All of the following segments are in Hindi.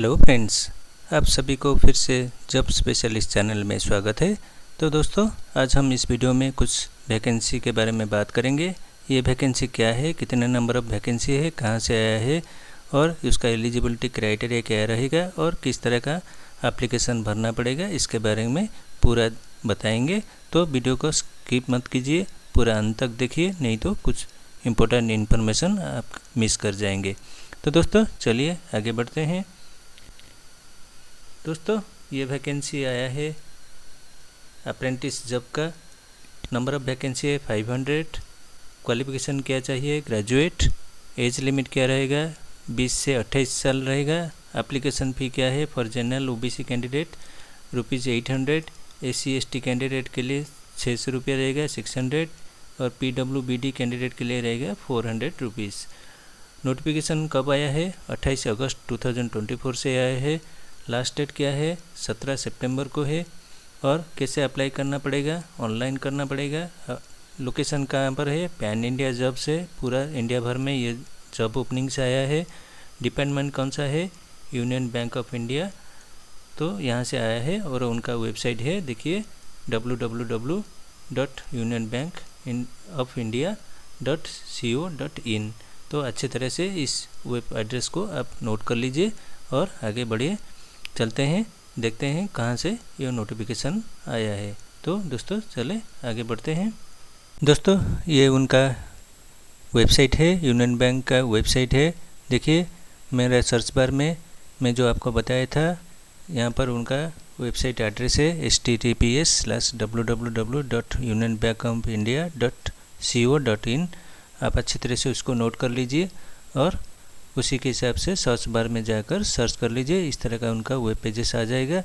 हेलो फ्रेंड्स, आप सभी को फिर से जॉब स्पेशलिस्ट चैनल में स्वागत है। तो दोस्तों, आज हम इस वीडियो में कुछ वैकेंसी के बारे में बात करेंगे। ये वैकेंसी क्या है, कितने नंबर ऑफ वैकेंसी है, कहाँ से आया है और उसका एलिजिबिलिटी क्राइटेरिया क्या रहेगा और किस तरह का एप्लीकेशन भरना पड़ेगा, इसके बारे में पूरा बताएंगे। तो वीडियो को स्किप मत कीजिए, पूरा अंत तक देखिए, नहीं तो कुछ इम्पोर्टेंट इन्फॉर्मेशन आप मिस कर जाएंगे। तो दोस्तों चलिए आगे बढ़ते हैं। दोस्तों, ये वैकेंसी आया है अप्रेंटिस जॉब का। नंबर ऑफ़ वैकेंसी है 500। क्वालिफिकेशन क्या चाहिए, ग्रेजुएट। एज लिमिट क्या रहेगा, 20 से 28 साल रहेगा। एप्लीकेशन फ़ी क्या है, for general OBC candidate ₹800, SC/ST candidate के लिए 600 रुपया रहेगा, 600, और PWBD कैंडिडेट के लिए रहेगा 400 रुपीज़। नोटिफिकेशन कब आया है, 28 अगस्त 2024 से आया है। लास्ट डेट क्या है, 17 सितंबर को है। और कैसे अप्लाई करना पड़ेगा, ऑनलाइन करना पड़ेगा। लोकेशन कहाँ पर है, पैन इंडिया जॉब से पूरा इंडिया भर में ये जॉब ओपनिंग से आया है। डिपार्टमेंट कौन सा है, यूनियन बैंक ऑफ इंडिया, तो यहाँ से आया है। और उनका वेबसाइट है, देखिए www.unionbankofindia.co.in। तो अच्छे तरह से इस वेब एड्रेस को आप नोट कर लीजिए और आगे बढ़िए। चलते हैं, देखते हैं कहाँ से ये नोटिफिकेशन आया है। तो दोस्तों चले आगे बढ़ते हैं। दोस्तों, ये उनका वेबसाइट है, यूनियन बैंक का वेबसाइट है। देखिए मेरा सर्च बार में मैं जो आपको बताया था, यहाँ पर उनका वेबसाइट एड्रेस है https:/www.unionbankofindia.co.in। आप अच्छी तरह से उसको नोट कर लीजिए और उसी के हिसाब से सर्च बार में जाकर सर्च कर लीजिए। इस तरह का उनका वेब पेजेस आ जाएगा।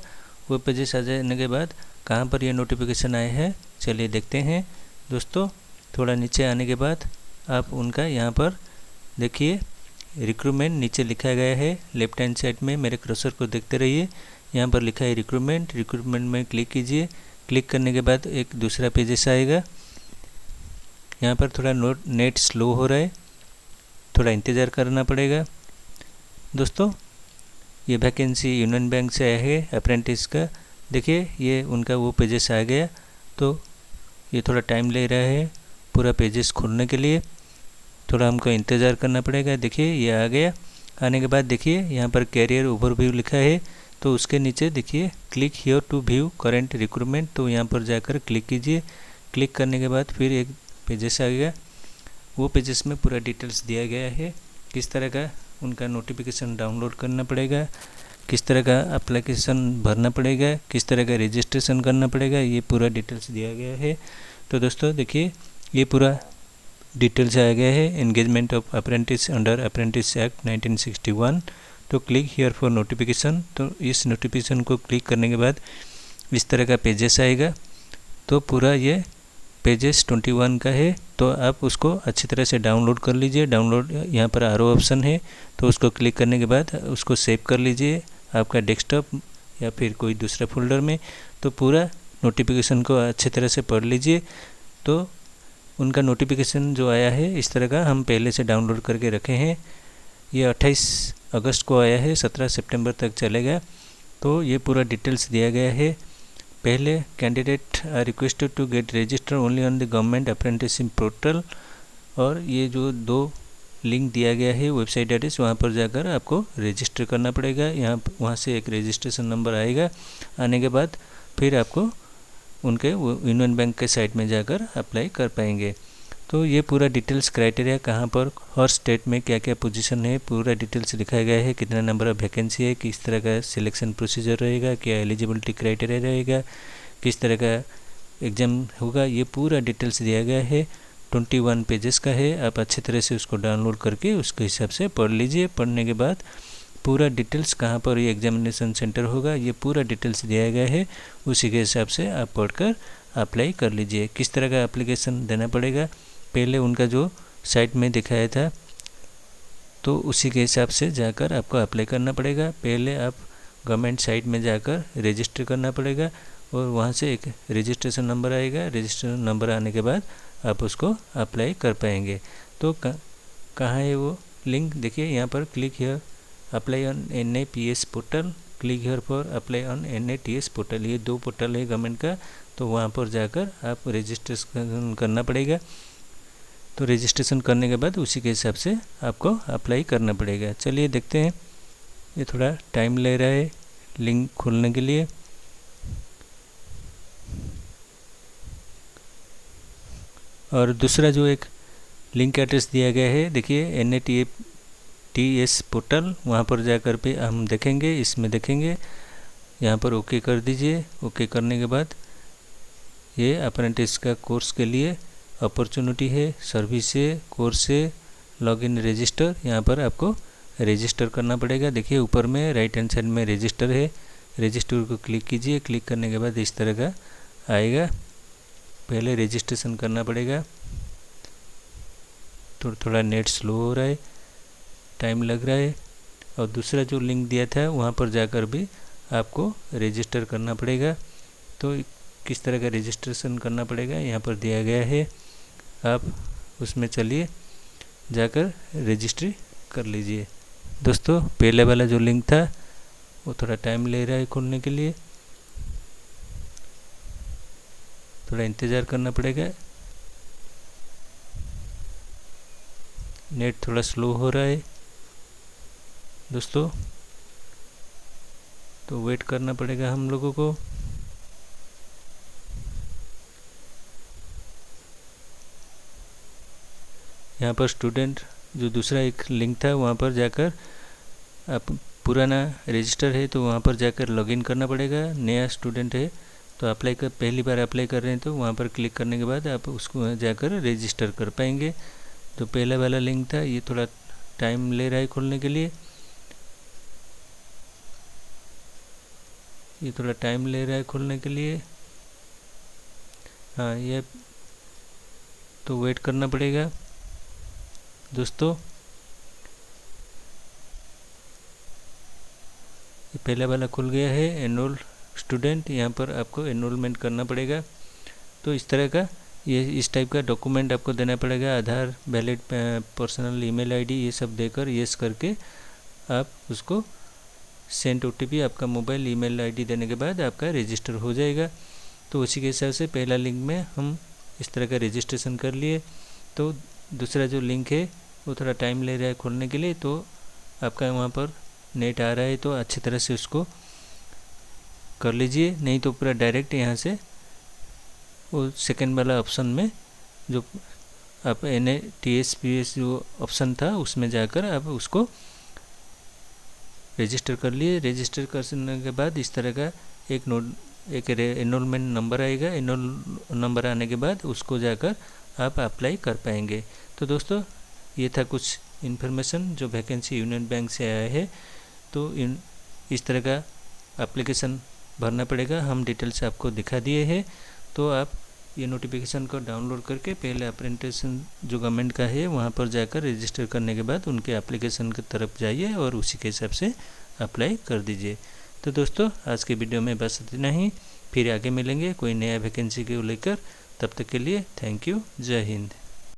वेब पेजेस आ जाने के बाद कहाँ पर ये नोटिफिकेशन आए हैं, चलिए देखते हैं। दोस्तों, थोड़ा नीचे आने के बाद आप उनका यहाँ पर देखिए रिक्रूटमेंट नीचे लिखा गया है। लेफ्ट हैंड साइड में मेरे क्रसर को देखते रहिए, यहाँ पर लिखा है रिक्रूटमेंट। रिक्रूटमेंट में क्लिक कीजिए। क्लिक करने के बाद एक दूसरा पेजेस आएगा। यहाँ पर थोड़ा नेट स्लो हो रहा है, थोड़ा इंतज़ार करना पड़ेगा। दोस्तों, ये वैकेंसी यूनियन बैंक से आया है अप्रेंटिस का। देखिए ये उनका वो पेजेस आ गया, तो ये थोड़ा टाइम ले रहा है पूरा पेजेस खोलने के लिए, थोड़ा हमको इंतज़ार करना पड़ेगा। देखिए ये आ गया। आने के बाद देखिए यहाँ पर कैरियर ओवरव्यू लिखा है, तो उसके नीचे देखिए click here to view current recruitment, तो यहाँ पर जाकर क्लिक कीजिए। क्लिक करने के बाद फिर एक पेजेस आ गया। वो पेजेस में पूरा डिटेल्स दिया गया है, किस तरह का उनका नोटिफिकेशन डाउनलोड करना पड़ेगा, किस तरह का एप्लीकेशन भरना पड़ेगा, किस तरह का रजिस्ट्रेशन करना पड़ेगा, ये पूरा डिटेल्स दिया गया है। तो दोस्तों देखिए ये पूरा डिटेल्स आया गया है। Engagement of apprentice under apprentice act 1961। तो क्लिक हियर फॉर नोटिफिकेशन। तो इस नोटिफिकेशन को क्लिक करने के बाद इस तरह का पेजेस आएगा। तो पूरा ये पेजेस 21 का है, तो आप उसको अच्छी तरह से डाउनलोड कर लीजिए। डाउनलोड यहाँ पर आरो ऑप्शन है, तो उसको क्लिक करने के बाद उसको सेव कर लीजिए आपका डेस्कटॉप या फिर कोई दूसरा फोल्डर में। तो पूरा नोटिफिकेशन को अच्छी तरह से पढ़ लीजिए। तो उनका नोटिफिकेशन जो आया है इस तरह का हम पहले से डाउनलोड करके रखे हैं। ये 28 अगस्त को आया है, 17 सितंबर तक चलेगा। तो ये पूरा डिटेल्स दिया गया है। पहले candidate are requested to get register only on the government apprenticeship portal, और ये जो 2 लिंक दिया गया है वेबसाइट एड्रेस, वहाँ पर जाकर आपको रजिस्टर करना पड़ेगा। वहाँ से एक रजिस्ट्रेशन नंबर आएगा। आने के बाद फिर आपको उनके यूनियन बैंक के साइट में जाकर अप्लाई कर पाएंगे। तो ये पूरा डिटेल्स क्राइटेरिया कहाँ पर हर स्टेट में क्या क्या पोजीशन है, पूरा डिटेल्स दिखाया गया है। कितना नंबर ऑफ वैकेंसी है, किस तरह का सिलेक्शन प्रोसीजर रहेगा, क्या एलिजिबिलिटी क्राइटेरिया रहेगा, किस तरह का एग्ज़ाम होगा, ये पूरा डिटेल्स दिया गया है। 21 पेजेस का है। आप अच्छी तरह से उसको डाउनलोड करके उसके हिसाब से पढ़ लीजिए। पढ़ने के बाद पूरा डिटेल्स कहाँ पर ये एग्जामिनेशन सेंटर होगा, ये पूरा डिटेल्स दिया गया है। उसी के हिसाब से आप पढ़कर अप्लाई कर लीजिए। किस तरह का एप्लीकेशन देना पड़ेगा, पहले उनका जो साइट में दिखाया था, तो उसी के हिसाब से जाकर आपको अप्लाई करना पड़ेगा। पहले आप गवर्नमेंट साइट में जाकर रजिस्टर करना पड़ेगा और वहाँ से एक रजिस्ट्रेशन नंबर आएगा। रजिस्ट्रेशन नंबर आने के बाद आप उसको अप्लाई कर पाएंगे। तो कहाँ है वो लिंक, देखिए यहाँ पर click here apply on NAPS portal, click here for apply on NATS portal. ये 2 पोर्टल है गवर्नमेंट का, तो वहाँ पर जाकर आप रजिस्ट्रेशन करना पड़ेगा। तो रजिस्ट्रेशन करने के बाद उसी के हिसाब से आपको अप्लाई करना पड़ेगा। चलिए देखते हैं, ये थोड़ा टाइम ले रहा है लिंक खोलने के लिए। और दूसरा जो एक लिंक एड्रेस दिया गया है, देखिए NATS पोर्टल, वहाँ पर जाकर पे हम देखेंगे, इसमें देखेंगे, यहाँ पर ओके कर दीजिए। ओके करने के बाद ये अप्रेंटिस का कोर्स के लिए अपॉर्चुनिटी है, सर्विस है, कोर्स है, लॉगिन रजिस्टर, यहाँ पर आपको रजिस्टर करना पड़ेगा। देखिए ऊपर में राइट हैंड साइड में रजिस्टर है, रजिस्टर को क्लिक कीजिए। क्लिक करने के बाद इस तरह का आएगा। पहले रजिस्ट्रेशन करना पड़ेगा, तो थोड़ा नेट स्लो हो रहा है, टाइम लग रहा है। और दूसरा जो लिंक दिया था वहाँ पर जाकर भी आपको रजिस्टर करना पड़ेगा। तो किस तरह का रजिस्ट्रेशन करना पड़ेगा यहाँ पर दिया गया है, आप उसमें चलिए जाकर रजिस्ट्री कर लीजिए। दोस्तों पहले वाला जो लिंक था वो थोड़ा टाइम ले रहा है खोलने के लिए, थोड़ा इंतज़ार करना पड़ेगा, नेट थोड़ा स्लो हो रहा है दोस्तों, तो वेट करना पड़ेगा हम लोगों को। यहाँ पर स्टूडेंट जो दूसरा एक लिंक था वहाँ पर जाकर आप पुराना रजिस्टर है तो वहाँ पर जाकर लॉगिन करना पड़ेगा। नया स्टूडेंट है तो पहली बार अप्लाई कर रहे हैं तो वहाँ पर क्लिक करने के बाद आप उसको जाकर रजिस्टर कर पाएंगे। तो पहला वाला लिंक था ये थोड़ा टाइम ले रहा है खोलने के लिए, ये थोड़ा टाइम ले रहा है खोलने के लिए। हाँ, ये तो वेट करना पड़ेगा दोस्तों। ये पहला वाला खुल गया है, एनरोल स्टूडेंट, यहाँ पर आपको एनरोलमेंट करना पड़ेगा। तो इस तरह का इस टाइप का डॉक्यूमेंट आपको देना पड़ेगा, आधार, वैलिड पर्सनल ईमेल आईडी, ये सब देकर येस करके आप उसको सेंड OTP आपका मोबाइल ईमेल आईडी देने के बाद आपका रजिस्टर हो जाएगा। तो उसी के हिसाब से पहला लिंक में हम इस तरह का रजिस्ट्रेशन कर लिए। तो दूसरा जो लिंक है वो थोड़ा टाइम ले रहा है खोलने के लिए, तो आपका वहाँ पर नेट आ रहा है तो अच्छी तरह से उसको कर लीजिए, नहीं तो पूरा डायरेक्ट यहाँ से वो सेकंड वाला ऑप्शन में जो आप NATS जो ऑप्शन था उसमें जाकर आप उसको रजिस्टर कर लिए। रजिस्टर करने के बाद इस तरह का एक एनरोलमेंट नंबर आएगा। एनरोल नंबर आने के बाद उसको जाकर आप अप्लाई कर पाएंगे। तो दोस्तों ये था कुछ इन्फॉर्मेशन जो वैकेंसी यूनियन बैंक से आया है। तो इस तरह का एप्लीकेशन भरना पड़ेगा, हम डिटेल्स आपको दिखा दिए हैं। तो आप ये नोटिफिकेशन को डाउनलोड करके पहले अप्रेंटिसन जो गवर्नमेंट का है वहाँ पर जाकर रजिस्टर करने के बाद उनके एप्लीकेशन की तरफ जाइए और उसी के हिसाब से अप्लाई कर दीजिए। तो दोस्तों आज के वीडियो में बस इतना ही, फिर आगे मिलेंगे कोई नया वैकेंसी को लेकर। तब तक के लिए थैंक यू, जय हिंद।